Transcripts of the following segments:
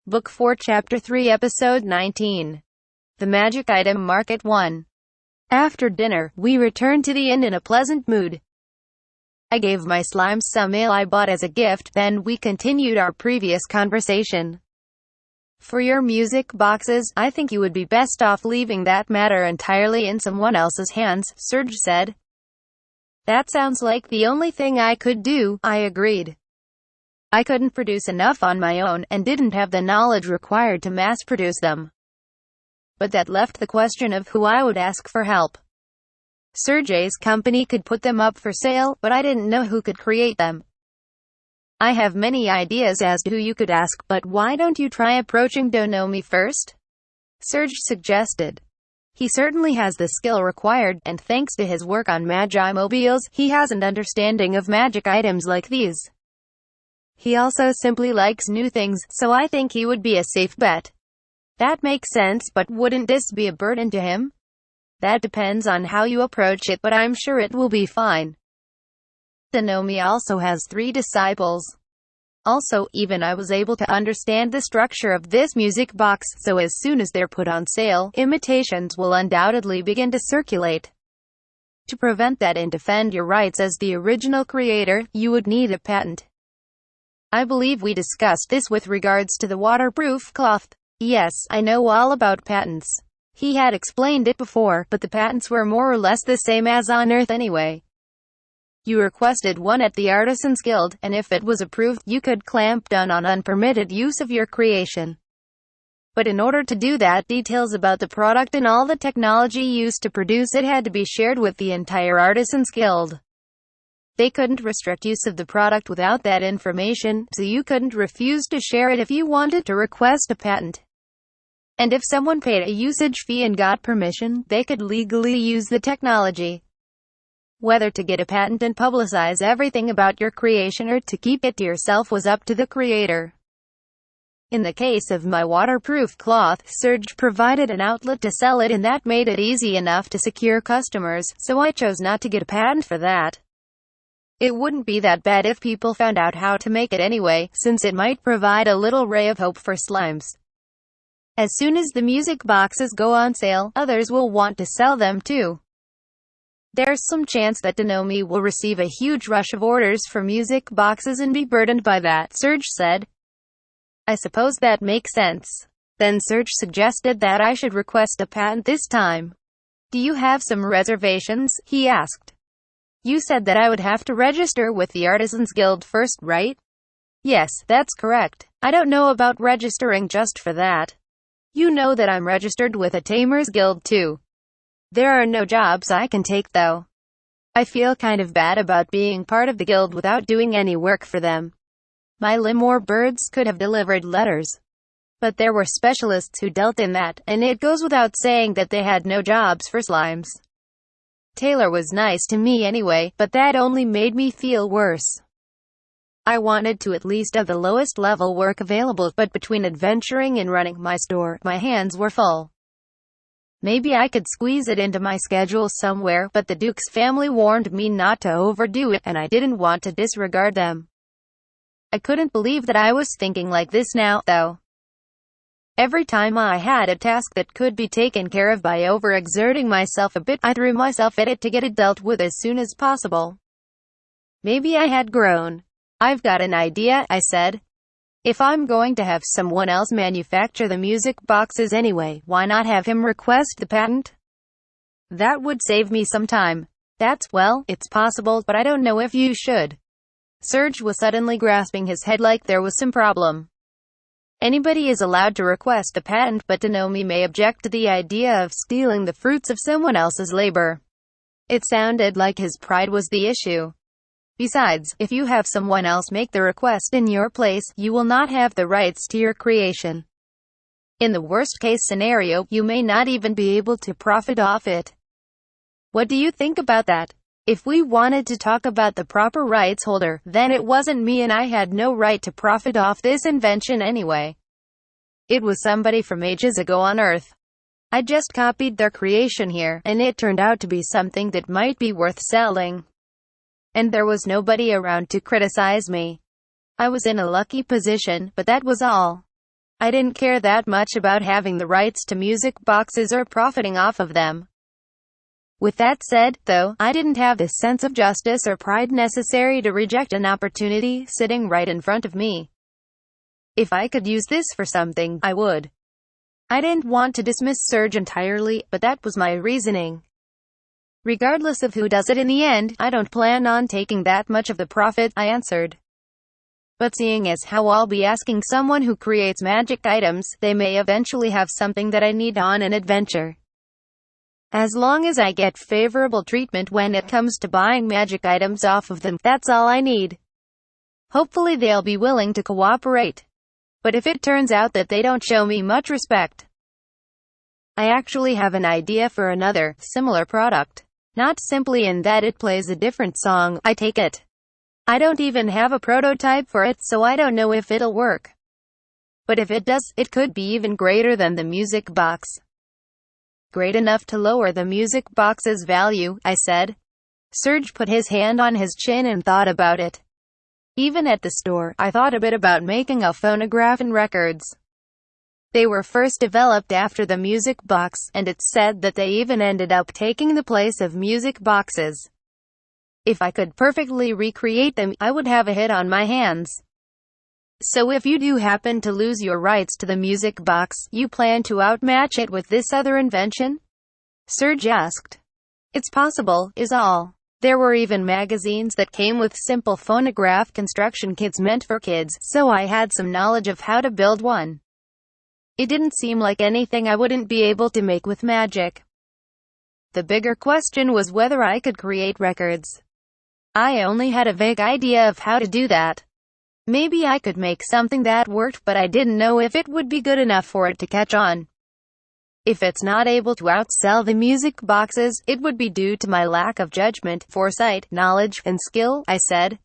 Book 4 Chapter 3 Episode 19. The Magic Item Market 1. After dinner, we returned to the inn in a pleasant mood. I gave my slimes some ale I bought as a gift, then we continued our previous conversation. For your music boxes, I think you would be best off leaving that matter entirely in someone else's hands, Serge said. That sounds like the only thing I could do, I agreed. I couldn't produce enough on my own, and didn't have the knowledge required to mass-produce them. But that left the question of who I would ask for help. Sergey's company could put them up for sale, but I didn't know who could create them. I have many ideas as to who you could ask, but why don't you try approaching Donomi first? Serge suggested. He certainly has the skill required, and thanks to his work on Magimobiles, he has an understanding of magic items like these. He also simply likes new things, so I think he would be a safe bet. That makes sense, but wouldn't this be a burden to him? That depends on how you approach it, but I'm sure it will be fine. Donomi also has 3 disciples. Also, even I was able to understand the structure of this music box, so as soon as they're put on sale, imitations will undoubtedly begin to circulate. To prevent that and defend your rights as the original creator, you would need a patent. I believe we discussed this with regards to the waterproof cloth. Yes, I know all about patents. He had explained it before, but the patents were more or less the same as on Earth anyway. You requested one at the Artisans Guild, and if it was approved, you could clamp down on unpermitted use of your creation. But in order to do that, details about the product and all the technology used to produce it had to be shared with the entire Artisans Guild. They couldn't restrict use of the product without that information, so you couldn't refuse to share it if you wanted to request a patent. And if someone paid a usage fee and got permission, they could legally use the technology. Whether to get a patent and publicize everything about your creation or to keep it to yourself was up to the creator. In the case of my waterproof cloth, Serge provided an outlet to sell it, and that made it easy enough to secure customers, so I chose not to get a patent for that. It wouldn't be that bad if people found out how to make it anyway, since it might provide a little ray of hope for slimes. As soon as the music boxes go on sale, others will want to sell them too. There's some chance that Donomi will receive a huge rush of orders for music boxes and be burdened by that, Serge said. I suppose that makes sense. Then Serge suggested that I should request a patent this time. Do you have some reservations? He asked. You said that I would have to register with the Artisans Guild first, right? Yes, that's correct. I don't know about registering just for that. You know that I'm registered with a Tamers Guild too. There are no jobs I can take though. I feel kind of bad about being part of the guild without doing any work for them. My Limor birds could have delivered letters. But there were specialists who dealt in that, and it goes without saying that they had no jobs for slimes. Taylor was nice to me anyway, but that only made me feel worse. I wanted to at least have the lowest level work available, but between adventuring and running my store, my hands were full. Maybe I could squeeze it into my schedule somewhere, but the Duke's family warned me not to overdo it, and I didn't want to disregard them. I couldn't believe that I was thinking like this now, though. Every time I had a task that could be taken care of by overexerting myself a bit, I threw myself at it to get it dealt with as soon as possible. Maybe I had grown. I've got an idea, I said. If I'm going to have someone else manufacture the music boxes anyway, why not have him request the patent? That would save me some time. It's possible, but I don't know if you should. Serge was suddenly grasping his head like there was some problem. Anybody is allowed to request a patent, but Donomi may object to the idea of stealing the fruits of someone else's labor. It sounded like his pride was the issue. Besides, if you have someone else make the request in your place, you will not have the rights to your creation. In the worst-case scenario, you may not even be able to profit off it. What do you think about that? If we wanted to talk about the proper rights holder, then it wasn't me, and I had no right to profit off this invention anyway. It was somebody from ages ago on Earth. I just copied their creation here, and it turned out to be something that might be worth selling. And there was nobody around to criticize me. I was in a lucky position, but that was all. I didn't care that much about having the rights to music boxes or profiting off of them. With that said, though, I didn't have the sense of justice or pride necessary to reject an opportunity sitting right in front of me. If I could use this for something, I would. I didn't want to dismiss Serge entirely, but that was my reasoning. Regardless of who does it in the end, I don't plan on taking that much of the profit, I answered. But seeing as how I'll be asking someone who creates magic items, they may eventually have something that I need on an adventure. As long as I get favorable treatment when it comes to buying magic items off of them, that's all I need. Hopefully they'll be willing to cooperate. But if it turns out that they don't show me much respect, I actually have an idea for another, similar product. Not simply in that it plays a different song, I take it. I don't even have a prototype for it, so I don't know if it'll work. But if it does, it could be even greater than the music box. Great enough to lower the music box's value, I said. Serge put his hand on his chin and thought about it. Even at the store, I thought a bit about making a phonograph and records. They were first developed after the music box, and it's said that they even ended up taking the place of music boxes. If I could perfectly recreate them, I would have a hit on my hands. So if you do happen to lose your rights to the music box, you plan to outmatch it with this other invention? Serge asked. It's possible, is all. There were even magazines that came with simple phonograph construction kits meant for kids, so I had some knowledge of how to build one. It didn't seem like anything I wouldn't be able to make with magic. The bigger question was whether I could create records. I only had a vague idea of how to do that. Maybe I could make something that worked, but I didn't know if it would be good enough for it to catch on. If it's not able to outsell the music boxes, it would be due to my lack of judgment, foresight, knowledge, and skill, I said.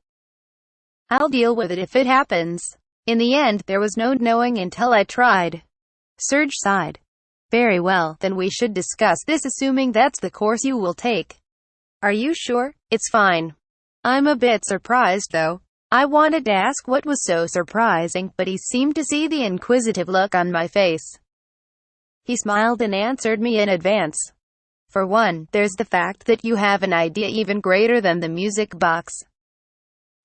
I'll deal with it if it happens. In the end, there was no knowing until I tried. Serge sighed. Very well, then we should discuss this, assuming that's the course you will take. Are you sure? It's fine. I'm a bit surprised though. I wanted to ask what was so surprising, but he seemed to see the inquisitive look on my face. He smiled and answered me in advance. For one, there's the fact that you have an idea even greater than the music box.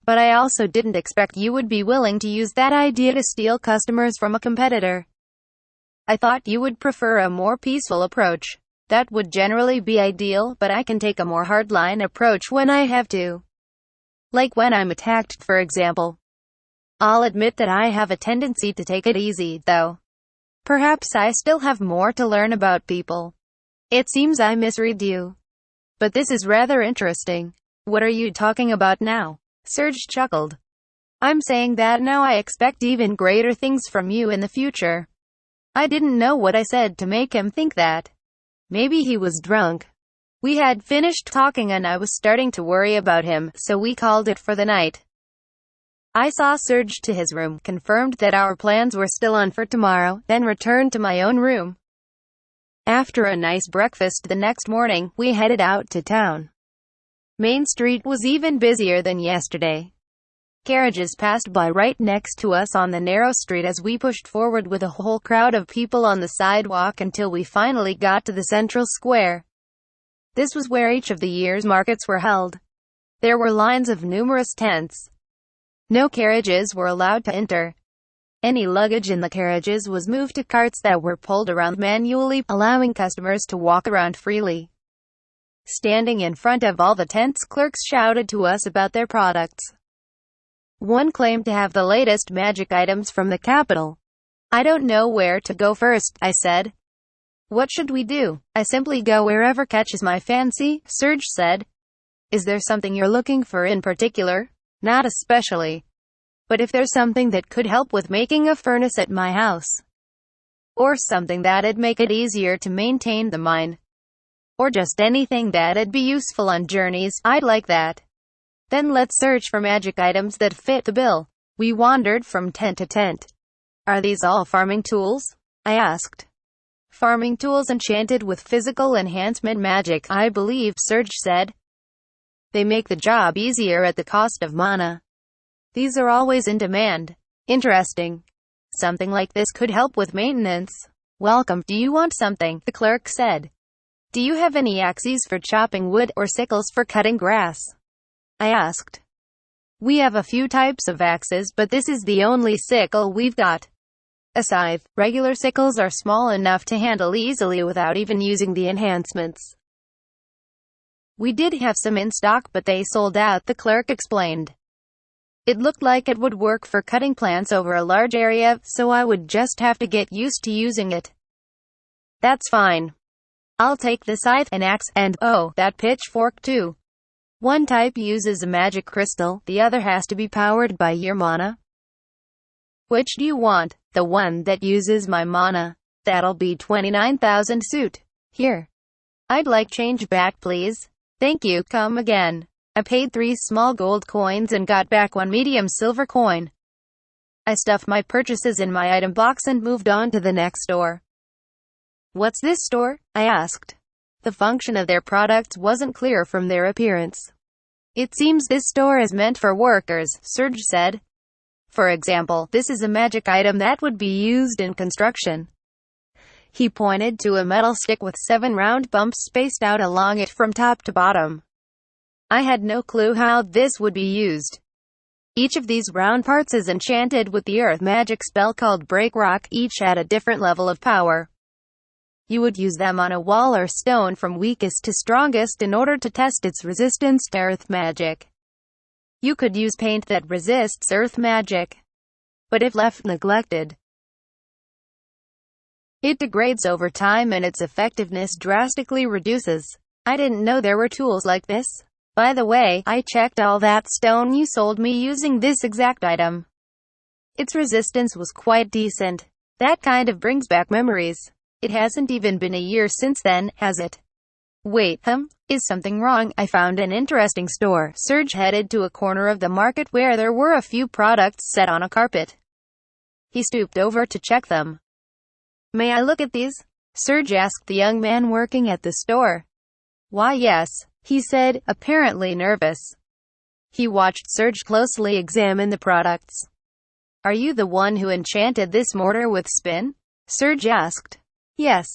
But I also didn't expect you would be willing to use that idea to steal customers from a competitor. I thought you would prefer a more peaceful approach. That would generally be ideal, but I can take a more hardline approach when I have to. Like when I'm attacked, for example. I'll admit that I have a tendency to take it easy, though. Perhaps I still have more to learn about people. It seems I misread you. But this is rather interesting. What are you talking about now? Serge chuckled. I'm saying that now I expect even greater things from you in the future. I didn't know what I said to make him think that. Maybe he was drunk. We had finished talking and I was starting to worry about him, so we called it for the night. I saw Serge to his room, confirmed that our plans were still on for tomorrow, then returned to my own room. After a nice breakfast the next morning, we headed out to town. Main Street was even busier than yesterday. Carriages passed by right next to us on the narrow street as we pushed forward with a whole crowd of people on the sidewalk until we finally got to the central square. This was where each of the year's markets were held. There were lines of numerous tents. No carriages were allowed to enter. Any luggage in the carriages was moved to carts that were pulled around manually, allowing customers to walk around freely. Standing in front of all the tents, clerks shouted to us about their products. One claimed to have the latest magic items from the capital. I don't know where to go first, I said. What should we do? I simply go wherever catches my fancy, Serge said. Is there something you're looking for in particular? Not especially. But if there's something that could help with making a furnace at my house, or something that'd make it easier to maintain the mine, or just anything that'd be useful on journeys, I'd like that. Then let's search for magic items that fit the bill. We wandered from tent to tent. Are these all farming tools? I asked. Farming tools enchanted with physical enhancement magic, I believe, Serge said. They make the job easier at the cost of mana. These are always in demand. Interesting. Something like this could help with maintenance. Welcome. Do you want something? The clerk said. Do you have any axes for chopping wood or sickles for cutting grass? I asked. We have a few types of axes, but this is the only sickle we've got. A scythe. Regular sickles are small enough to handle easily without even using the enhancements. We did have some in stock, but they sold out, the clerk explained. It looked like it would work for cutting plants over a large area, so I would just have to get used to using it. That's fine. I'll take the scythe, an axe, and, oh, that pitchfork too. One type uses a magic crystal, the other has to be powered by your mana. Which do you want? The one that uses my mana. That'll be 29,000 suit. Here. I'd like change back, please. Thank you, come again. I paid 3 small gold coins and got back 1 medium silver coin. I stuffed my purchases in my item box and moved on to the next store. What's this store? I asked. The function of their products wasn't clear from their appearance. It seems this store is meant for workers, Serge said. For example, this is a magic item that would be used in construction. He pointed to a metal stick with 7 round bumps spaced out along it from top to bottom. I had no clue how this would be used. Each of these round parts is enchanted with the earth magic spell called Break Rock, each at a different level of power. You would use them on a wall or stone from weakest to strongest in order to test its resistance to earth magic. You could use paint that resists earth magic. But if left neglected, it degrades over time and its effectiveness drastically reduces. I didn't know there were tools like this. By the way, I checked all that stone you sold me using this exact item. Its resistance was quite decent. That kind of brings back memories. It hasn't even been a year since then, has it? Wait, is something wrong? I found an interesting store. Serge headed to a corner of the market where there were a few products set on a carpet. He stooped over to check them. May I look at these? Serge asked the young man working at the store. Why, yes, he said, apparently nervous. He watched Serge closely examine the products. Are you the one who enchanted this mortar with spin? Serge asked. Yes.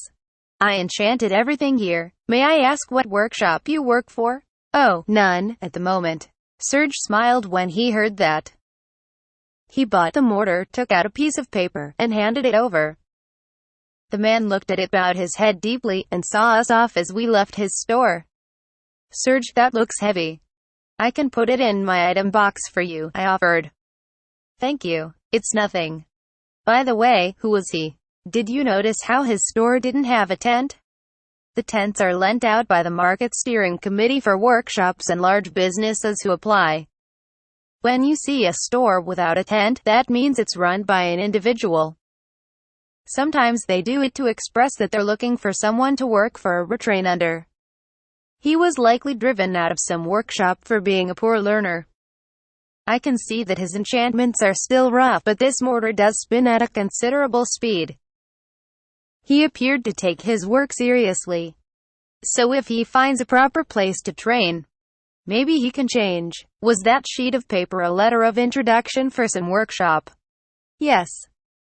I enchanted everything here. May I ask what workshop you work for? Oh, none, at the moment. Serge smiled when he heard that. He bought the mortar, took out a piece of paper, and handed it over. The man looked at it, bowed his head deeply, and saw us off as we left his store. Serge, that looks heavy. I can put it in my item box for you, I offered. Thank you. It's nothing. By the way, who was he? Did you notice how his store didn't have a tent? The tents are lent out by the Market Steering Committee for workshops and large businesses who apply. When you see a store without a tent, that means it's run by an individual. Sometimes they do it to express that they're looking for someone to work for or retrain under. He was likely driven out of some workshop for being a poor learner. I can see that his enchantments are still rough, but this mortar does spin at a considerable speed. He appeared to take his work seriously. So if he finds a proper place to train, maybe he can change. Was that sheet of paper a letter of introduction for some workshop? Yes.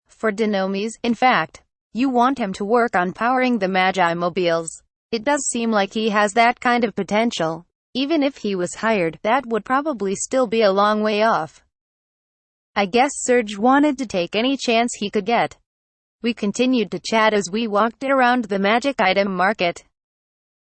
For Denomi's, in fact. You want him to work on powering the Magi mobiles. It does seem like he has that kind of potential. Even if he was hired, that would probably still be a long way off. I guess Serge wanted to take any chance he could get. We continued to chat as we walked around the magic item market.